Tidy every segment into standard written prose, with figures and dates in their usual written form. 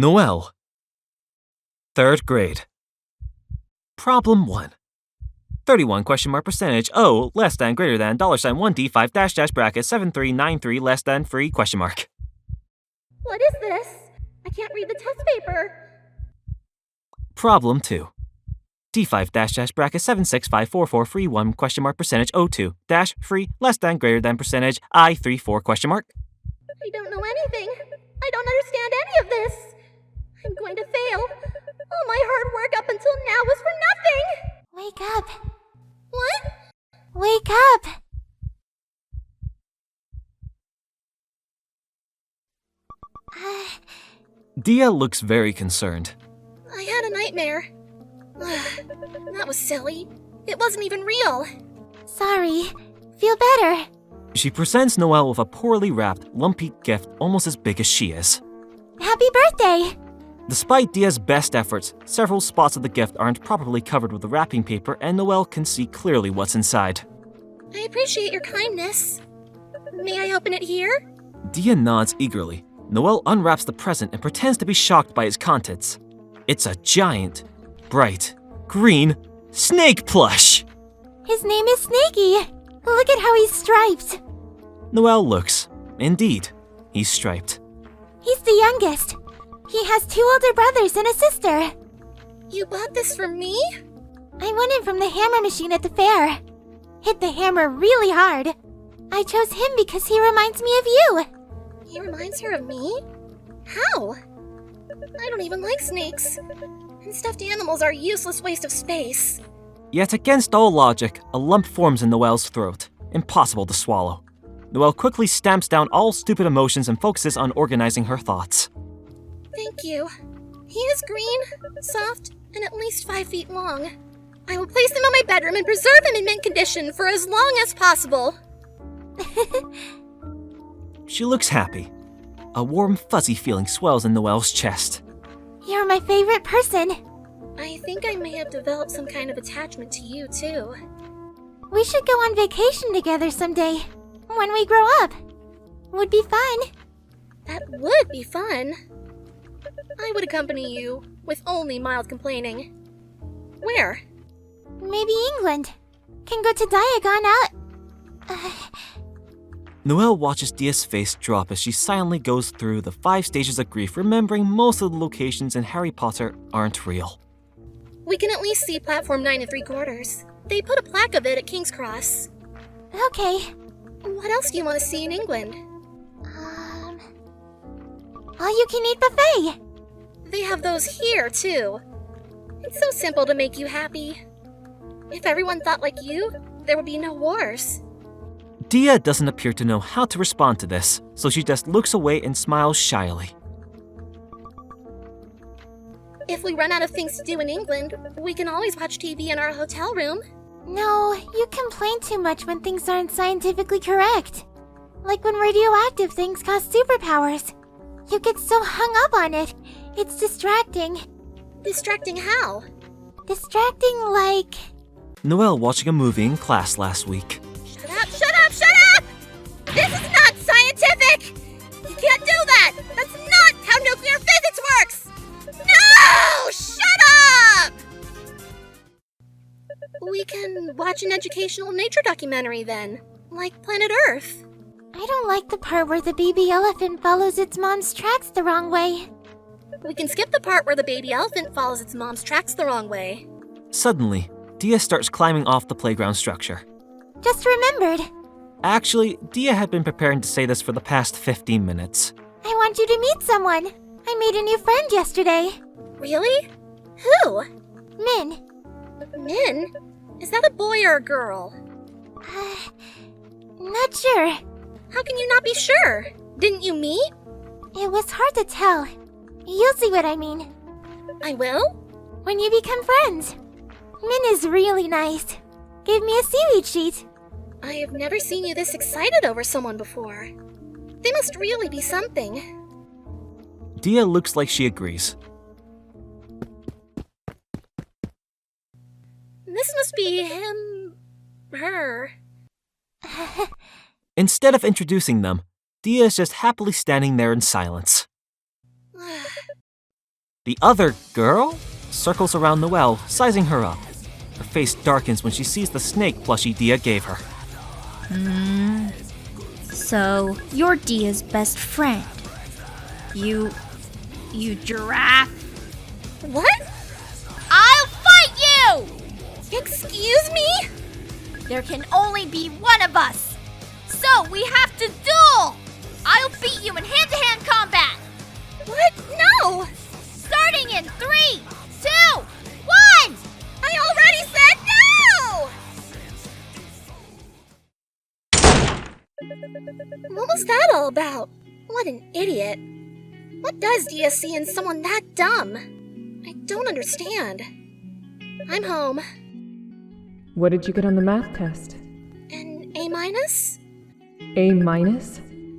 Noelle. 3rd grade. Problem 1. 31 percentage O less than greater than $1D5 dash bracket 7393 less than free question mark. What is this? I can't read the test paper. Problem 2. D5 dash bracket 76544 free 1 question mark percentage O2 dash free less than greater than percentage I34 question mark. I don't know anything. I don't understand any of this. I'm going to fail. All my hard work up until now was for nothing. Wake up. What? Wake up. Diya looks very concerned. I had a nightmare. That was silly. It wasn't even real. Sorry. Feel better. She presents Noelle with a poorly wrapped, lumpy gift almost as big as she is. Happy birthday! Despite Diya's best efforts, several spots of the gift aren't properly covered with the wrapping paper and Noelle can see clearly what's inside. I appreciate your kindness. May I open it here? Diya nods eagerly. Noelle unwraps the present and pretends to be shocked by its contents. It's a giant, bright, green snake plush! His name is Snakey. Look at how he's striped. Noelle looks. Indeed, he's striped. He's the youngest. He has 2 older brothers and a sister. You bought this for me? I won it from the hammer machine at the fair. Hit the hammer really hard. I chose him because he reminds me of you. He reminds her of me? How? I don't even like snakes. And stuffed animals are a useless waste of space. Yet against all logic, a lump forms in Noelle's throat. Impossible to swallow. Noelle quickly stamps down all stupid emotions and focuses on organizing her thoughts. Thank you. He is green, soft, and at least 5 feet long. I will place him in my bedroom and preserve him in mint condition for as long as possible. She looks happy. A warm, fuzzy feeling swells in Noelle's chest. You're my favorite person. I think I may have developed some kind of attachment to you, too. We should go on vacation together someday. When we grow up. Would be fun. That would be fun. I would accompany you, with only mild complaining. Where? Maybe England. Can go to Diagon out. Noelle watches Diya's face drop as she silently goes through the 5 stages of grief, remembering most of the locations in Harry Potter aren't real. We can at least see platform 9 3/4. They put a plaque of it at King's Cross. Okay. What else do you want to see in England? All-you-can-eat buffet. They have those here, too. It's so simple to make you happy. If everyone thought like you, there would be no wars. Diya doesn't appear to know how to respond to this, so she just looks away and smiles shyly. If we run out of things to do in England, we can always watch TV in our hotel room. No, you complain too much when things aren't scientifically correct. Like when radioactive things cause superpowers. You get so hung up on it. It's distracting. Distracting how? Distracting like... Noelle watching a movie in class last week. Shut up, shut up, shut up! This is not scientific! You can't do that! That's not how nuclear physics works! No! Shut up! We can watch an educational nature documentary then, like Planet Earth. I don't like the part where the baby elephant follows its mom's tracks the wrong way. We can skip the part where the baby elephant follows its mom's tracks the wrong way. Suddenly, Diya starts climbing off the playground structure. Just remembered. Actually, Diya had been preparing to say this for the past 15 minutes. I want you to meet someone. I made a new friend yesterday. Really? Who? Min. Min? Is that a boy or a girl? Not sure. How can you not be sure? Didn't you meet? It was hard to tell. You'll see what I mean. I will? When you become friends. Min is really nice. Gave me a seaweed sheet. I have never seen you this excited over someone before. They must really be something. Diya looks like she agrees. This must be him... her. Instead of introducing them, Diya is just happily standing there in silence. The other girl circles around Noelle, sizing her up. Her face darkens when she sees the snake plushie Diya gave her. So, you're Diya's best friend. You giraffe. What? I'll fight you! Excuse me? There can only be one of us. So, we have to duel! I'll beat you in hand-to-hand combat! What? No! Starting in 3, 2, 1! I already said no! What was that all about? What an idiot. What does Diya see in someone that dumb? I don't understand. I'm home. What did you get on the math test? An A-? A-?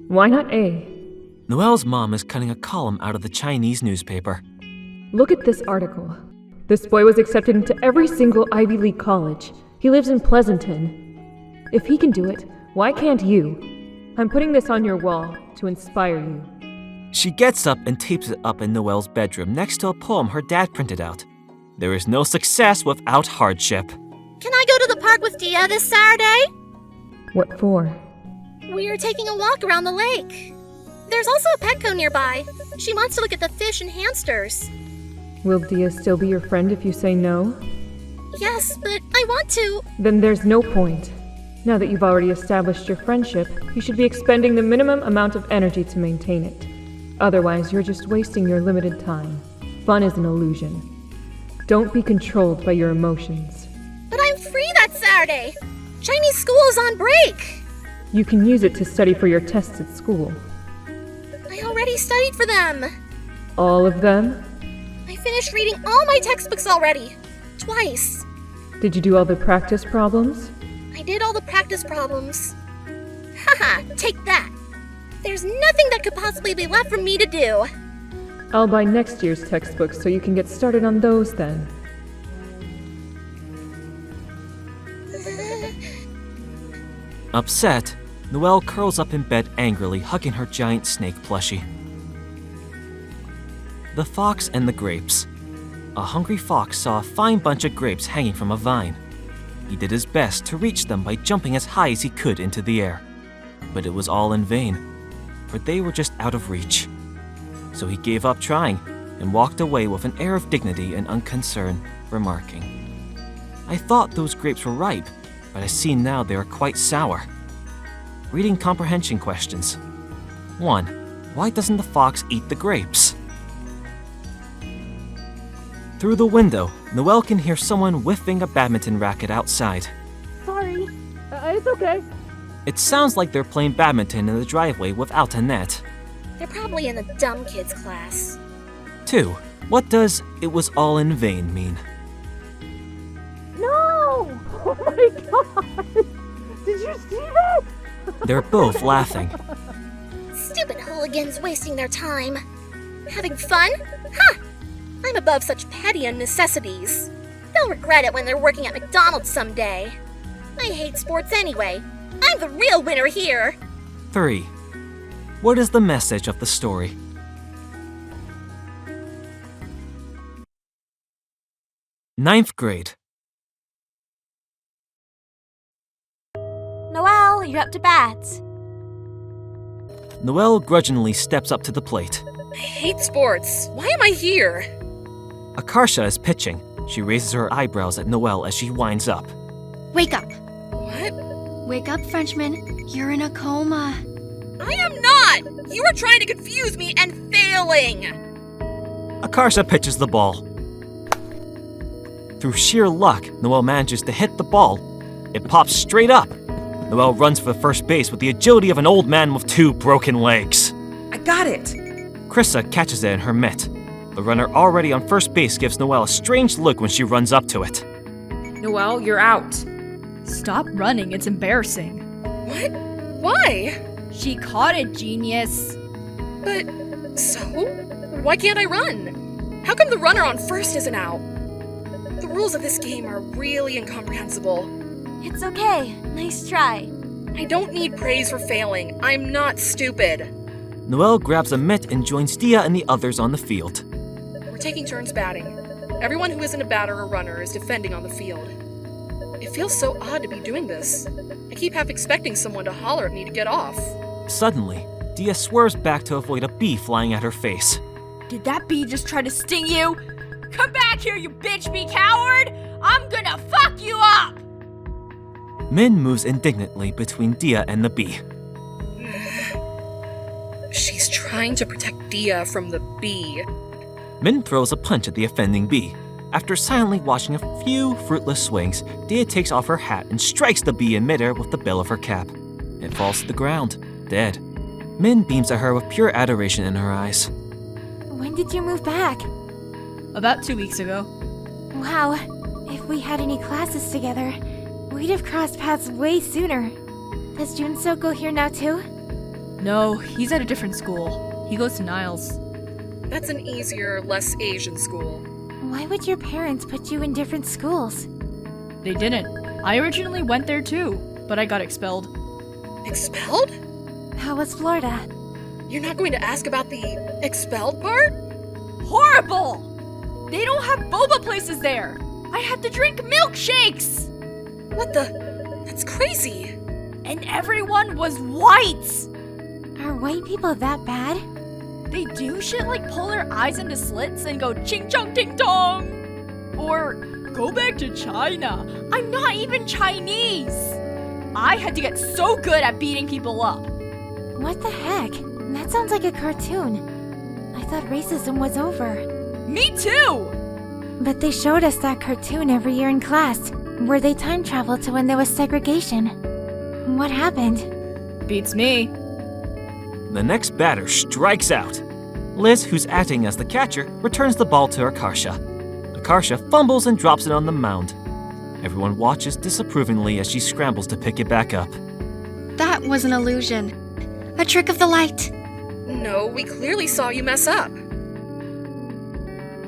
Why not A? Noelle's mom is cutting a column out of the Chinese newspaper. Look at this article. This boy was accepted into every single Ivy League college. He lives in Pleasanton. If he can do it, why can't you? I'm putting this on your wall to inspire you. She gets up and tapes it up in Noelle's bedroom next to a poem her dad printed out. There is no success without hardship. Can I go to the park with Diya this Saturday? What for? We're taking a walk around the lake. There's also a Petco nearby. She wants to look at the fish and hamsters. Will Diya still be your friend if you say no? Yes, but I want to. Then there's no point. Now that you've already established your friendship, you should be expending the minimum amount of energy to maintain it. Otherwise, you're just wasting your limited time. Fun is an illusion. Don't be controlled by your emotions. But I'm free that Saturday. Chinese school is on break. You can use it to study for your tests at school. I already studied for them. All of them? I finished reading all my textbooks already. Twice. Did you do all the practice problems? I did all the practice problems. Haha, take that. There's nothing that could possibly be left for me to do. I'll buy next year's textbooks so you can get started on those then. Upset, Noelle curls up in bed angrily, hugging her giant snake plushie. The Fox and the Grapes. A hungry fox saw a fine bunch of grapes hanging from a vine. He did his best to reach them by jumping as high as he could into the air. But it was all in vain, for they were just out of reach. So he gave up trying and walked away with an air of dignity and unconcern, remarking, "I thought those grapes were ripe, but I see now they are quite sour." Reading comprehension questions. 1. Why doesn't the fox eat the grapes? Through the window, Noelle can hear someone whiffing a badminton racket outside. Sorry. It's okay. It sounds like they're playing badminton in the driveway without a net. They're probably in the dumb kids class. 2. What does "it was all in vain" mean? No! Oh my god! Did you see that? They're both laughing. Stupid hooligans wasting their time. Having fun? Ha! I'm above such petty unnecessities. They'll regret it when they're working at McDonald's someday. I hate sports anyway. I'm the real winner here. 3. What is the message of the story? Ninth grade. Noelle, you're up to bat. Noelle grudgingly steps up to the plate. I hate sports. Why am I here? Akarsha is pitching. She raises her eyebrows at Noelle as she winds up. Wake up. What? Wake up, Frenchman. You're in a coma. I am not! You are trying to confuse me and failing! Akarsha pitches the ball. Through sheer luck, Noelle manages to hit the ball. It pops straight up. Noelle runs for first base with the agility of an old man with 2 broken legs. I got it! Chryssa catches it in her mitt. The runner already on first base gives Noelle a strange look when she runs up to it. Noelle, you're out. Stop running, it's embarrassing. What? Why? She caught it, genius. But, so? Why can't I run? How come the runner on first isn't out? The rules of this game are really incomprehensible. It's okay. Nice try. I don't need praise for failing. I'm not stupid. Noelle grabs a mitt and joins Diya and the others on the field. We're taking turns batting. Everyone who isn't a batter or runner is defending on the field. It feels so odd to be doing this. I keep half expecting someone to holler at me to get off. Suddenly, Diya swerves back to avoid a bee flying at her face. Did that bee just try to sting you? Come back here, you bitch bee coward! I'm gonna fuck you up! Min moves indignantly between Diya and the bee. She's trying to protect Diya from the bee. Min throws a punch at the offending bee. After silently watching a few fruitless swings, Diya takes off her hat and strikes the bee in midair with the bill of her cap. It falls to the ground, dead. Min beams at her with pure adoration in her eyes. When did you move back? About 2 weeks ago. Wow, if we had any classes together, we'd have crossed paths way sooner. Does Junso go here now too? No, he's at a different school. He goes to Niles. That's an easier, less Asian school. Why would your parents put you in different schools? They didn't. I originally went there too, but I got expelled. Expelled? How was Florida? You're not going to ask about the expelled part? Horrible! They don't have boba places there! I had to drink milkshakes! What the? That's crazy. And everyone was white! Are white people that bad? They do shit like pull their eyes into slits and go ching chong ting tong! Or go back to China. I'm not even Chinese! I had to get so good at beating people up. What the heck? That sounds like a cartoon. I thought racism was over. Me too! But they showed us that cartoon every year in class, where they time traveled to when there was segregation. What happened? Beats me. The next batter strikes out. Liz, who's acting as the catcher, returns the ball to Akarsha. Akarsha fumbles and drops it on the mound. Everyone watches disapprovingly as she scrambles to pick it back up. That was an illusion. A trick of the light. No, we clearly saw you mess up.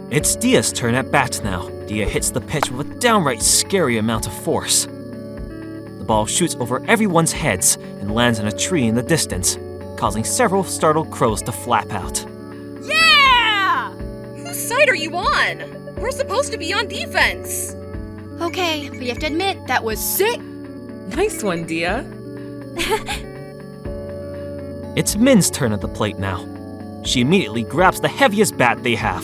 It's Diya's turn at bat now. Diya hits the pitch with a downright scary amount of force. The ball shoots over everyone's heads and lands in a tree in the distance, causing several startled crows to flap out. Yeah! Whose side are you on? We're supposed to be on defense. Okay, but you have to admit, that was sick. Nice one, Diya. It's Min's turn at the plate now. She immediately grabs the heaviest bat they have.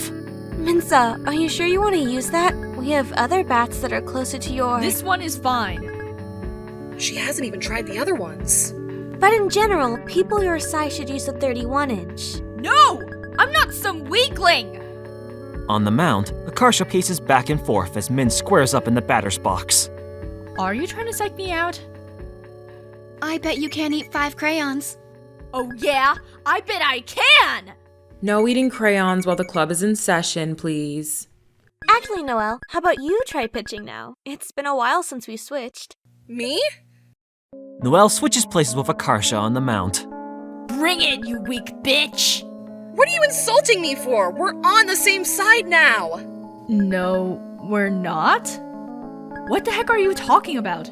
Minsa, are you sure you want to use that? We have other bats that are closer to your... This one is fine. She hasn't even tried the other ones. But in general, people your size should use a 31-inch. No! I'm not some weakling! On the mound, Akarsha paces back and forth as Min squares up in the batter's box. Are you trying to psych me out? I bet you can't eat 5 crayons. Oh yeah? I bet I can! No eating crayons while the club is in session, please. Actually, Noelle, how about you try pitching now? It's been a while since we switched. Me? Noelle switches places with Akarsha on the mound. Bring it, you weak bitch! What are you insulting me for? We're on the same side now. No, we're not? What the heck are you talking about?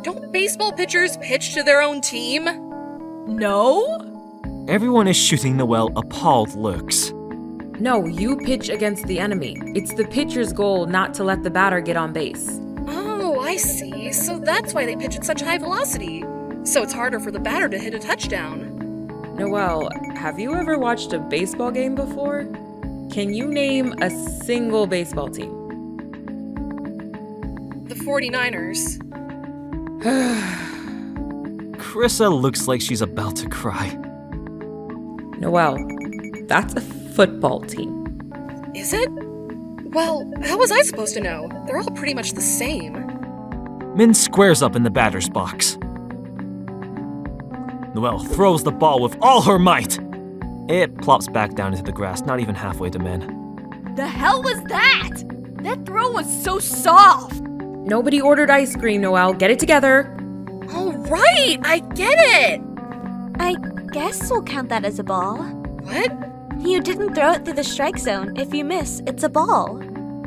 Don't baseball pitchers pitch to their own team? No? Everyone is shooting Noelle appalled looks. No, you pitch against the enemy. It's the pitcher's goal not to let the batter get on base. Oh, I see. So that's why they pitch at such high velocity. So it's harder for the batter to hit a touchdown. Noelle, have you ever watched a baseball game before? Can you name a single baseball team? The 49ers. Chryssa looks like she's about to cry. Noelle, that's a football team. Is it? Well, how was I supposed to know? They're all pretty much the same. Min squares up in the batter's box. Noelle throws the ball with all her might. It plops back down into the grass, not even halfway to Min. The hell was that? That throw was so soft! Nobody ordered ice cream, Noelle. Get it together. All right, I get it. I guess we'll count that as a ball. What? You didn't throw it through the strike zone. If you miss, it's a ball.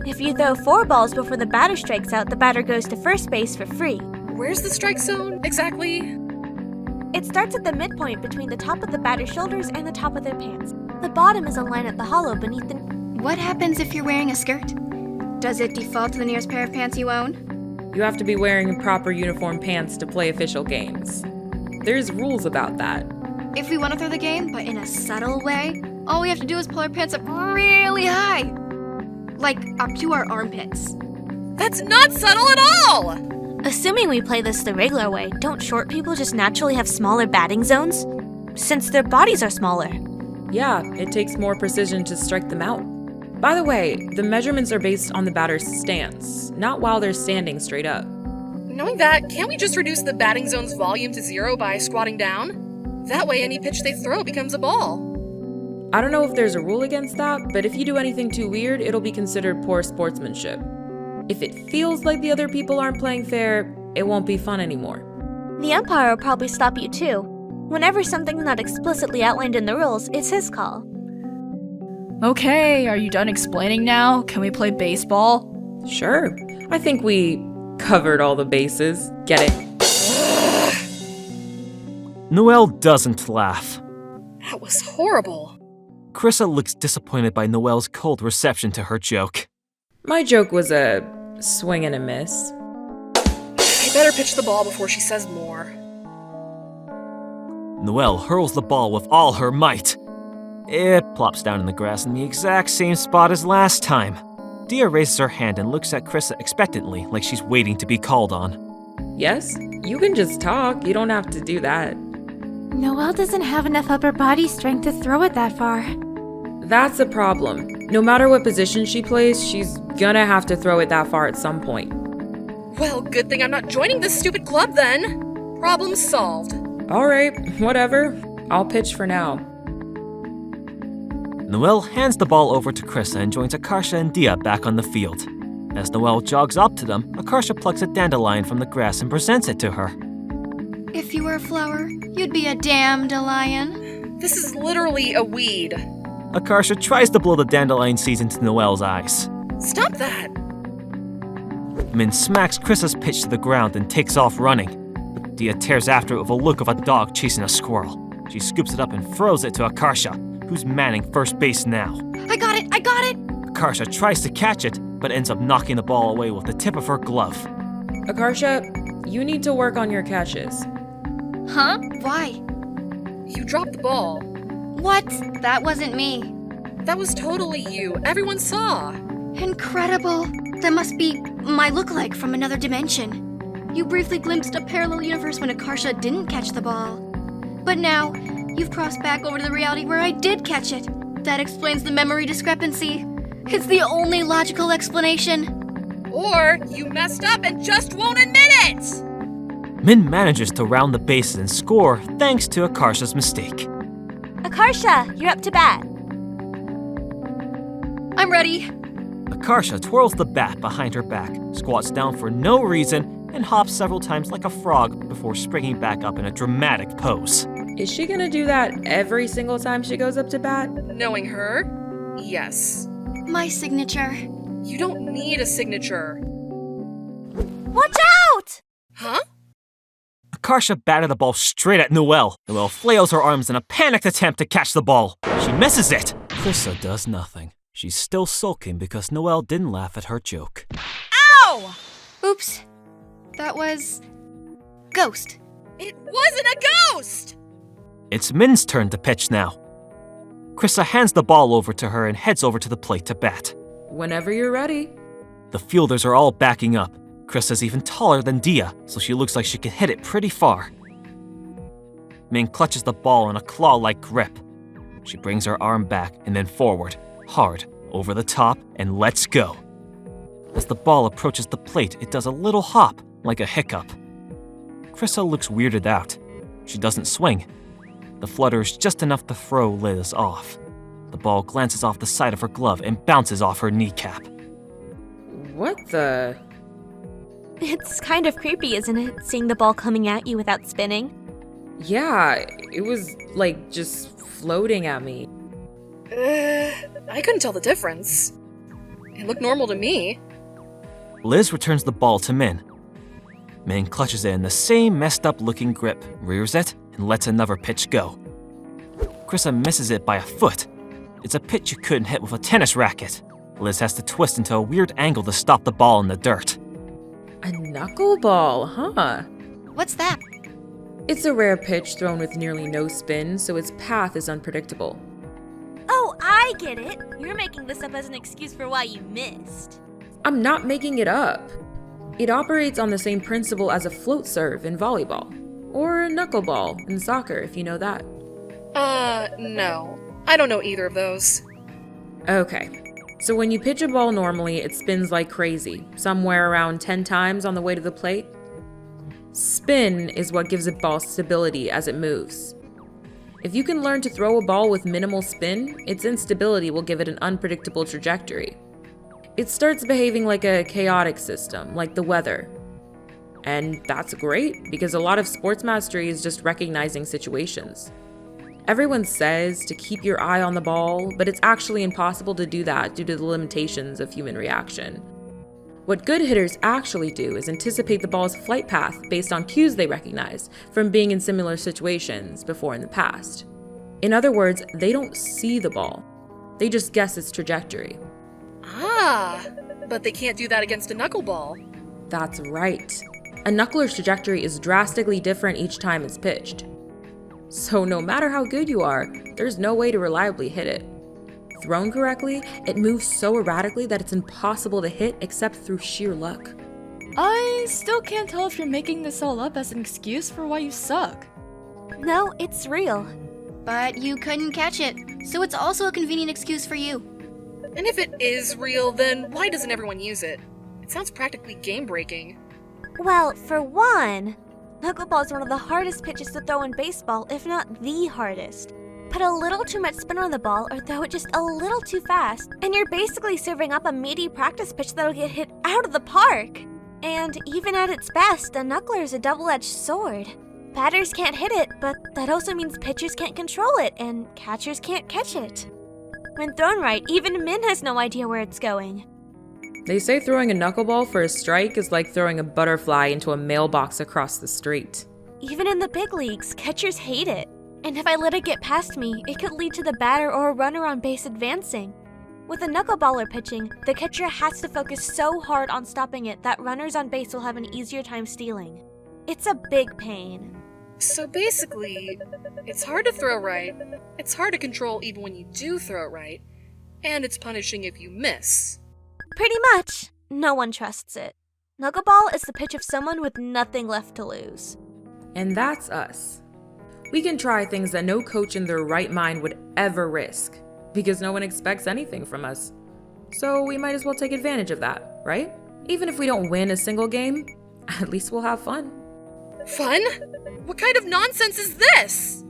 If you throw 4 balls before the batter strikes out, the batter goes to first base for free. Where's the strike zone exactly? It starts at the midpoint between the top of the batter's shoulders and the top of their pants. The bottom is a line at the hollow beneath the... What happens if you're wearing a skirt? Does it default to the nearest pair of pants you own? You have to be wearing proper uniform pants to play official games. There's rules about that. If we want to throw the game, but in a subtle way, all we have to do is pull our pants up really high. Like up to our armpits. That's not subtle at all! Assuming we play this the regular way, don't short people just naturally have smaller batting zones? Since their bodies are smaller. Yeah, it takes more precision to strike them out. By the way, the measurements are based on the batter's stance, not while they're standing straight up. Knowing that, can't we just reduce the batting zone's volume to 0 by squatting down? That way any pitch they throw becomes a ball. I don't know if there's a rule against that, but if you do anything too weird, it'll be considered poor sportsmanship. If it feels like the other people aren't playing fair, it won't be fun anymore. The umpire will probably stop you too. Whenever something's not explicitly outlined in the rules, it's his call. Okay, are you done explaining now? Can we play baseball? Sure. I think we covered all the bases. Get it? Noelle doesn't laugh. That was horrible. Chryssa looks disappointed by Noelle's cold reception to her joke. My joke was a swing and a miss. I better pitch the ball before she says more. Noelle hurls the ball with all her might. It plops down in the grass in the exact same spot as last time. Diya raises her hand and looks at Chryssa expectantly, like she's waiting to be called on. Yes, you can just talk. You don't have to do that. Noelle doesn't have enough upper body strength to throw it that far. That's a problem. No matter what position she plays, she's gonna have to throw it that far at some point. Well, good thing I'm not joining this stupid club then. Problem solved. Alright, whatever. I'll pitch for now. Noelle hands the ball over to Chryssa and joins Akarsha and Diya back on the field. As Noelle jogs up to them, Akarsha plucks a dandelion from the grass and presents it to her. If you were a flower, you'd be a dandelion. This is literally a weed. Akarsha tries to blow the dandelion seeds into Noelle's eyes. Stop that! Min smacks Chryssa's pitch to the ground and takes off running. Diya tears after it with a look of a dog chasing a squirrel. She scoops it up and throws it to Akarsha, who's manning first base now. I got it! Akarsha tries to catch it, but ends up knocking the ball away with the tip of her glove. Akarsha, you need to work on your catches. Huh? Why? You dropped the ball. What? That wasn't me. That was totally you. Everyone saw. Incredible. That must be my lookalike from another dimension. You briefly glimpsed a parallel universe when Akarsha didn't catch the ball. But now, you've crossed back over to the reality where I did catch it. That explains the memory discrepancy. It's the only logical explanation. Or you messed up and just won't admit it! Min manages to round the bases and score thanks to Akarsha's mistake. Akarsha, you're up to bat. I'm ready. Akarsha twirls the bat behind her back, squats down for no reason, and hops several times like a frog before springing back up in a dramatic pose. Is she gonna do that every single time she goes up to bat? Knowing her, yes. My signature. You don't need a signature. Watch out! Huh? Akarsha batted the ball straight at Noelle. Noelle flails her arms in a panicked attempt to catch the ball. She misses it. Chryssa does nothing. She's still sulking because Noelle didn't laugh at her joke. Ow! Oops. That was... Ghost. It wasn't a ghost! It's Min's turn to pitch now. Chryssa hands the ball over to her and heads over to the plate to bat. Whenever you're ready. The fielders are all backing up. Cryssa's even taller than Diya, so she looks like she can hit it pretty far. Min clutches the ball in a claw-like grip. She brings her arm back and then forward, hard, over the top, and lets go. As the ball approaches the plate, it does a little hop, like a hiccup. Chryssa looks weirded out. She doesn't swing. The flutter is just enough to throw Liz off. The ball glances off the side of her glove and bounces off her kneecap. What the... It's kind of creepy, isn't it, seeing the ball coming at you without spinning? Yeah, it was like just floating at me. I couldn't tell the difference. It looked normal to me. Liz returns the ball to Min. Min clutches it in the same messed up looking grip, rears it, and lets another pitch go. Chryssa misses it by a foot. It's a pitch you couldn't hit with a tennis racket. Liz has to twist into a weird angle to stop the ball in the dirt. A knuckleball, huh? What's that? It's a rare pitch thrown with nearly no spin, so its path is unpredictable. Oh, I get it. You're making this up as an excuse for why you missed. I'm not making it up. It operates on the same principle as a float serve in volleyball, or a knuckleball in soccer, if you know that. No. I don't know either of those. Okay. So when you pitch a ball normally, it spins like crazy, somewhere around 10 times on the way to the plate. Spin is what gives a ball stability as it moves. If you can learn to throw a ball with minimal spin, its instability will give it an unpredictable trajectory. It starts behaving like a chaotic system, like the weather. And that's great, because a lot of sports mastery is just recognizing situations. Everyone says to keep your eye on the ball, but it's actually impossible to do that due to the limitations of human reaction. What good hitters actually do is anticipate the ball's flight path based on cues they recognize from being in similar situations before in the past. In other words, they don't see the ball. They just guess its trajectory. Ah, but they can't do that against a knuckleball. That's right. A knuckler's trajectory is drastically different each time it's pitched. So no matter how good you are, there's no way to reliably hit it. Thrown correctly, it moves so erratically that it's impossible to hit except through sheer luck. I still can't tell if you're making this all up as an excuse for why you suck. No, it's real. But you couldn't catch it, so it's also a convenient excuse for you. And if it is real, then why doesn't everyone use it? It sounds practically game-breaking. Well, for one, knuckleball is one of the hardest pitches to throw in baseball, if not the hardest. Put a little too much spin on the ball or throw it just a little too fast, and you're basically serving up a meaty practice pitch that'll get hit out of the park. And even at its best, a knuckler is a double-edged sword. Batters can't hit it, but that also means pitchers can't control it, and catchers can't catch it. When thrown right, even Min has no idea where it's going. They say throwing a knuckleball for a strike is like throwing a butterfly into a mailbox across the street. Even in the big leagues, catchers hate it. And if I let it get past me, it could lead to the batter or a runner on base advancing. With a knuckleballer pitching, the catcher has to focus so hard on stopping it that runners on base will have an easier time stealing. It's a big pain. So basically, it's hard to throw right, it's hard to control even when you do throw it right, and it's punishing if you miss. Pretty much. No one trusts it. Knuckleball is the pitch of someone with nothing left to lose. And that's us. We can try things that no coach in their right mind would ever risk, because no one expects anything from us. So we might as well take advantage of that, right? Even if we don't win a single game, at least we'll have fun. Fun? What kind of nonsense is this?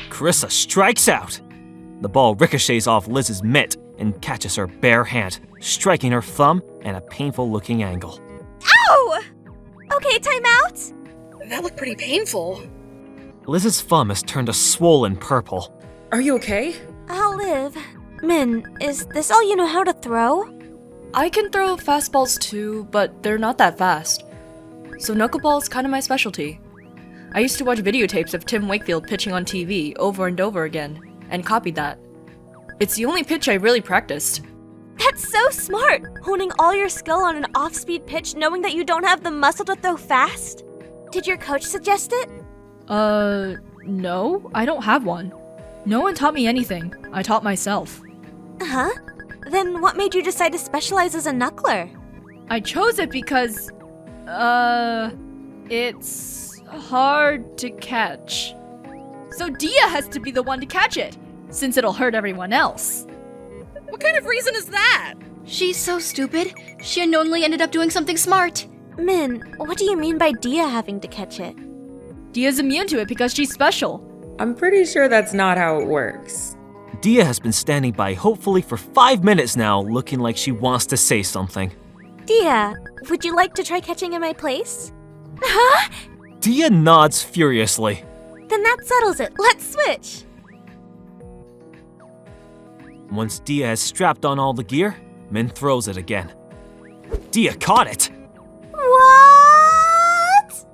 Chryssa strikes out. The ball ricochets off Liz's mitt and catches her bare hand, striking her thumb at a painful-looking angle. Ow! Okay, time out. That looked pretty painful. Liz's thumb has turned a swollen purple. Are you okay? I'll live. Min, is this all you know how to throw? I can throw fastballs too, but they're not that fast. So knuckleball is kind of my specialty. I used to watch videotapes of Tim Wakefield pitching on TV over and over again, and copied that. It's the only pitch I really practiced. That's so smart! Honing all your skill on an off-speed pitch knowing that you don't have the muscle to throw fast? Did your coach suggest it? No, I don't have one. No one taught me anything. I taught myself. Huh? Then what made you decide to specialize as a knuckler? I chose it because, it's hard to catch. So Diya has to be the one to catch it, since it'll hurt everyone else. What kind of reason is that? She's so stupid. She unknowingly ended up doing something smart. Min, what do you mean by Diya having to catch it? Diya's immune to it because she's special. I'm pretty sure that's not how it works. Diya has been standing by hopefully for 5 minutes now, looking like she wants to say something. Diya, would you like to try catching in my place? Huh? Diya nods furiously. Then that settles it. Let's switch. Once Diya has strapped on all the gear, Min throws it again. Diya caught it! What?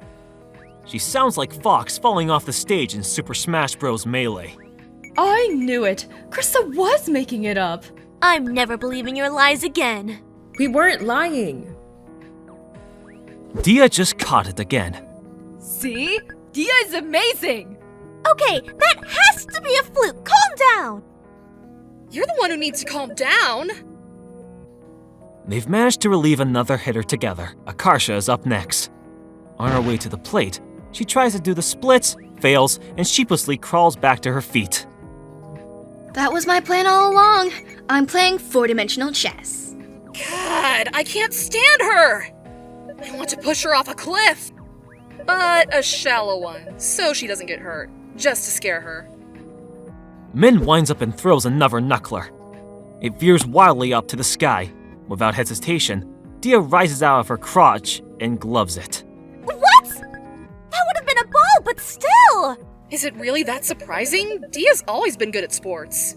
She sounds like Fox falling off the stage in Super Smash Bros. Melee. I knew it. Chryssa was making it up. I'm never believing your lies again. We weren't lying. Diya just caught it again. See? Diya is amazing. Okay, that has to be a fluke. Calm down. You're the one who needs to calm down. They've managed to relieve another hitter together. Akarsha is up next. On her way to the plate, she tries to do the splits, fails, and sheepishly crawls back to her feet. That was my plan all along. I'm playing 4-dimensional chess. God, I can't stand her! I want to push her off a cliff. But a shallow one, so she doesn't get hurt. Just to scare her. Min winds up and throws another knuckler. It veers wildly up to the sky. Without hesitation, Diya rises out of her crotch and gloves it. What? That would have been a ball, but still! Is it really that surprising? Diya's always been good at sports.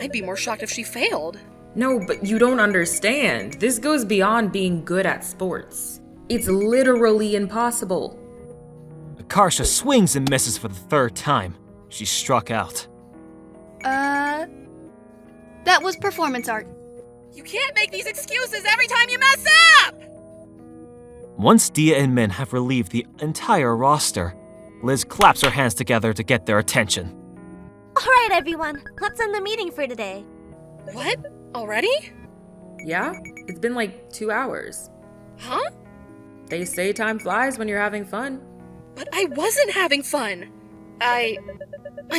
I'd be more shocked if she failed. No, but you don't understand. This goes beyond being good at sports. It's literally impossible. Akarsha swings and misses for the third time. She's struck out. That was performance art. You can't make these excuses every time you mess up! Once Diya and Min have relieved the entire roster, Liz claps her hands together to get their attention. All right, everyone. Let's end the meeting for today. What? Already? Yeah? It's been like 2 hours. Huh? They say time flies when you're having fun. But I wasn't having fun. I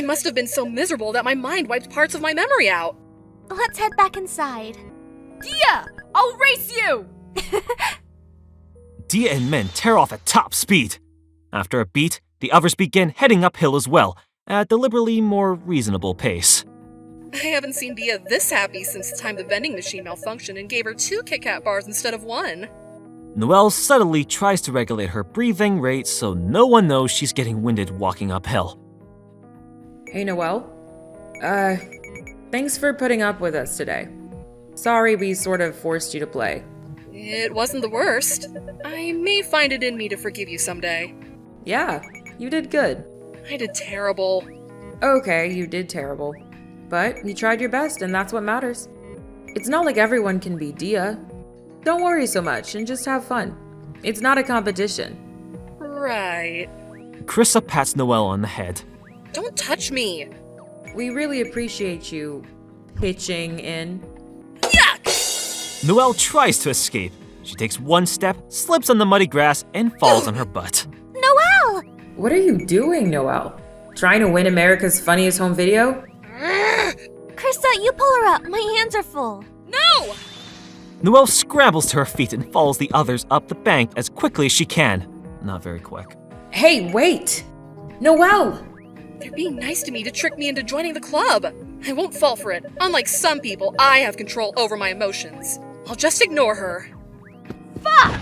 must have been so miserable that my mind wiped parts of my memory out. Let's head back inside. Diya, I'll race you! Diya and Min tear off at top speed. After a beat, the others begin heading uphill as well, at a deliberately more reasonable pace. I haven't seen Diya this happy since the time the vending machine malfunctioned and gave her 2 Kit Kat bars instead of 1. Noelle subtly tries to regulate her breathing rate so no one knows she's getting winded walking uphill. Hey, Noelle. Thanks for putting up with us today. Sorry we sort of forced you to play. It wasn't the worst. I may find it in me to forgive you someday. Yeah, you did good. I did terrible. Okay, you did terrible. But you tried your best, and that's what matters. It's not like everyone can be Diya. Don't worry so much, and just have fun. It's not a competition. Right. Chryssa pats Noelle on the head. Don't touch me. We really appreciate you pitching in. Yuck! Noelle tries to escape. She takes one step, slips on the muddy grass, and falls on her butt. Noelle! What are you doing, Noelle? Trying to win America's Funniest Home Video? Chryssa, you pull her up. My hands are full. No! Noelle scrambles to her feet and follows the others up the bank as quickly as she can. Not very quick. Hey, wait! Noelle! They're being nice to me to trick me into joining the club. I won't fall for it. Unlike some people, I have control over my emotions. I'll just ignore her. Fuck!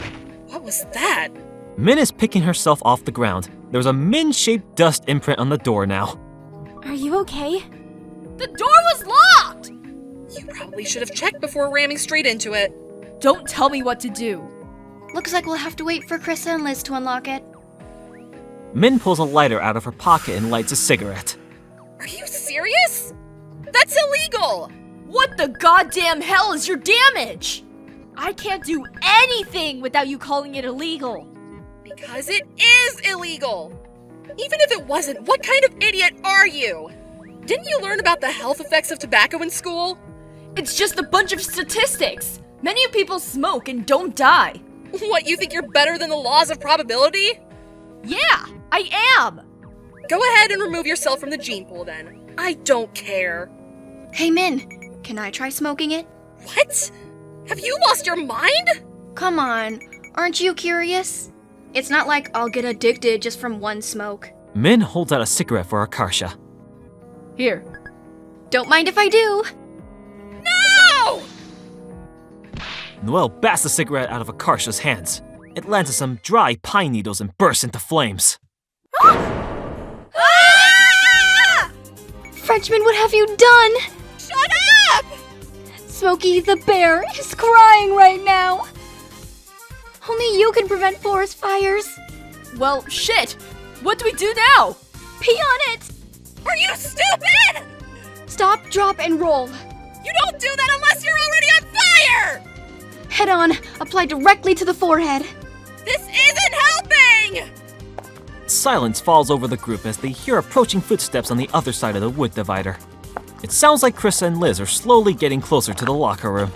What was that? Min is picking herself off the ground. There's a Min-shaped dust imprint on the door now. Are you okay? The door was locked! You probably should have checked before ramming straight into it. Don't tell me what to do. Looks like we'll have to wait for Chryssa and Liz to unlock it. Min pulls a lighter out of her pocket and lights a cigarette. Are you serious? That's illegal! What the goddamn hell is your damage? I can't do anything without you calling it illegal. Because it is illegal! Even if it wasn't, what kind of idiot are you? Didn't you learn about the health effects of tobacco in school? It's just a bunch of statistics. Many people smoke and don't die. What, you think you're better than the laws of probability? Yeah, I am. Go ahead and remove yourself from the gene pool then. I don't care. Hey, Min, can I try smoking it? What? Have you lost your mind? Come on, aren't you curious? It's not like I'll get addicted just from one smoke. Min holds out a cigarette for Akarsha. Here. Don't mind if I do. No! Noelle bats the cigarette out of Akarsha's hands. It lands on some dry pine needles and bursts into flames. Frenchman, what have you done? Shut up! Smokey the bear is crying right now. Only you can prevent forest fires. Well, shit. What do we do now? Pee on it. Are you stupid? Stop, drop, and roll. You don't do that unless you're already on fire! Head on, apply directly to the forehead. This isn't helping! Silence falls over the group as they hear approaching footsteps on the other side of the wood divider. It sounds like Chryssa and Liz are slowly getting closer to the locker room.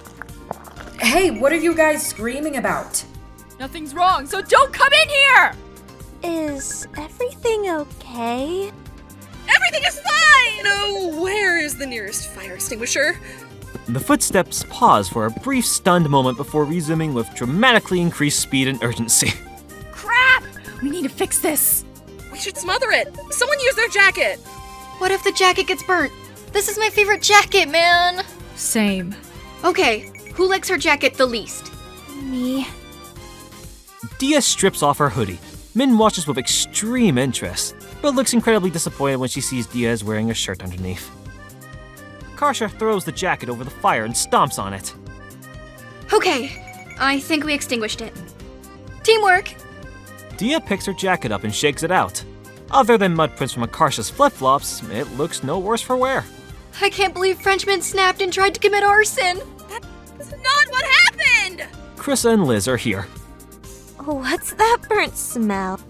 Hey, what are you guys screaming about? Nothing's wrong, so don't come in here! Is everything okay? Everything is fine! Oh, where is the nearest fire extinguisher? The footsteps pause for a brief stunned moment before resuming with dramatically increased speed and urgency. Crap! We need to fix this. We should smother it. Someone use their jacket. What if the jacket gets burnt? This is my favorite jacket, man! Same. Okay, who likes her jacket the least? Me. Diya strips off her hoodie. Min watches with extreme interest, but looks incredibly disappointed when she sees Diya is wearing a shirt underneath. Akarsha throws the jacket over the fire and stomps on it. Okay, I think we extinguished it. Teamwork! Diya picks her jacket up and shakes it out. Other than mud prints from Akarsha's flip-flops, it looks no worse for wear. I can't believe Frenchman snapped and tried to commit arson! That's not what happened! Chryssa and Liz are here. What's that burnt smell?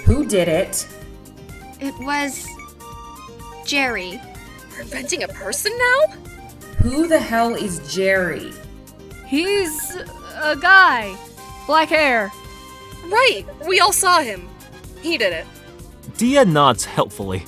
Who did it? It was... Jerry. We're inventing a person now? Who the hell is Jerry? He's a guy. Black hair. Right, we all saw him. He did it. Diya nods helpfully.